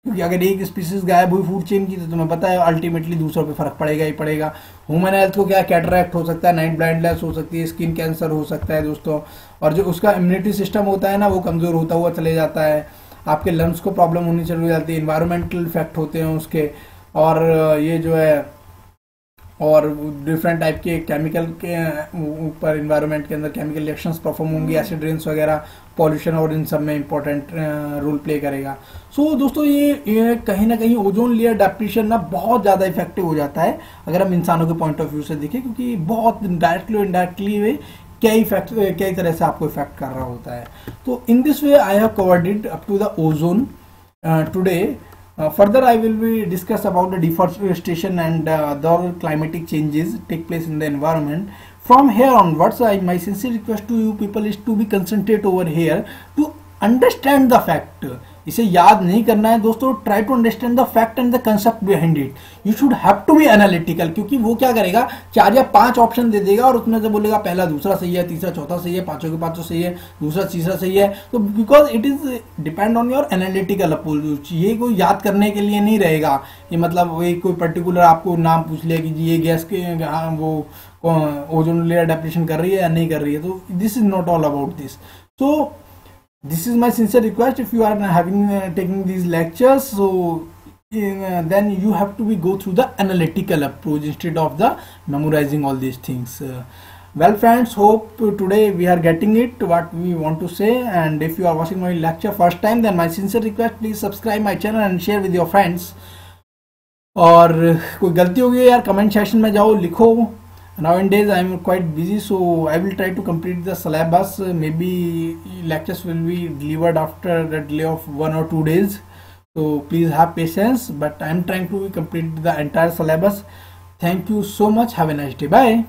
क्योंकि अगर एक स्पीसीज गायब हुई फूड चेन की तो तुम्हें पता है अल्टीमेटली दूसरों पे फर्क पड़ेगा ही पड़ेगा। ह्यूमन हेल्थ को क्या, कैटरैक्ट हो सकता है, नाइट ब्लाइंडनेस हो सकती है, स्किन कैंसर हो सकता है दोस्तों, और जो उसका इम्यूनिटी सिस्टम होता है ना वो कमजोर होता हुआ चले जाता है, आपके लंग्स को प्रॉब्लम होनी चली जाती है, इन्वायरमेंटल इफेक्ट होते हैं उसके, और ये जो है और डिफरेंट टाइप के केमिकल के ऊपर इन्वायरमेंट के अंदर केमिकल रिएक्शंस परफॉर्म होंगी, एसिड रेन्स वगैरह, पॉल्यूशन और इन सब में इंपॉर्टेंट रोल प्ले करेगा। सो दोस्तों ये कहीं ना कहीं ओजोन लेयर डेप्लीशन ना बहुत ज़्यादा इफेक्टिव हो जाता है अगर हम इंसानों के पॉइंट ऑफ व्यू से देखें, क्योंकि बहुत डायरेक्टली और इनडायरेक्टली वे कई तरह से आपको इफेक्ट कर रहा होता है। तो in this way I have covered it up to the ozone today. Further, I will be discuss about the deforestation and the climatic changes take place in the environment. From here onwards, my sincere request to you people is to be concentrate over here to understand the fact. इसे याद नहीं करना है दोस्तों, try to understand the fact and the concept behind it. You should have to be analytical, क्योंकि वो क्या करेगा 4 या 5 ऑप्शन दे देगा और उसमें से बोलेगा पहला दूसरा सही है, तीसरा चौथा सही है, पांचों के पांचों सही है, दूसरा तीसरा सही है। तो because it is depend on your analytical approach, ये कोई याद करने के लिए नहीं रहेगा। ये मतलब वही कोई पर्टिकुलर आपको नाम पूछ लिया कि जी ये गैस के वो ओजोन लेयर डेप्लीशन कर रही है या नहीं कर रही है, तो this is not all about this. So this is my sincere request, if you are having taking these lectures, so then you have to be go through the analytical approach instead of the memorizing all these things. Well friends, hope today we are getting it what we want to say, and if you are watching my lecture first time, then my sincere request, please subscribe my channel and share with your friends. और कोई गलती होगी यार comment section में जाओ लिखो. Nowadays I am quite busy, so I will try to complete the syllabus. Maybe lectures will be delivered after the delay of 1 or 2 days. So please have patience, but I am trying to complete the entire syllabus. Thank you so much. Have a nice day. Bye.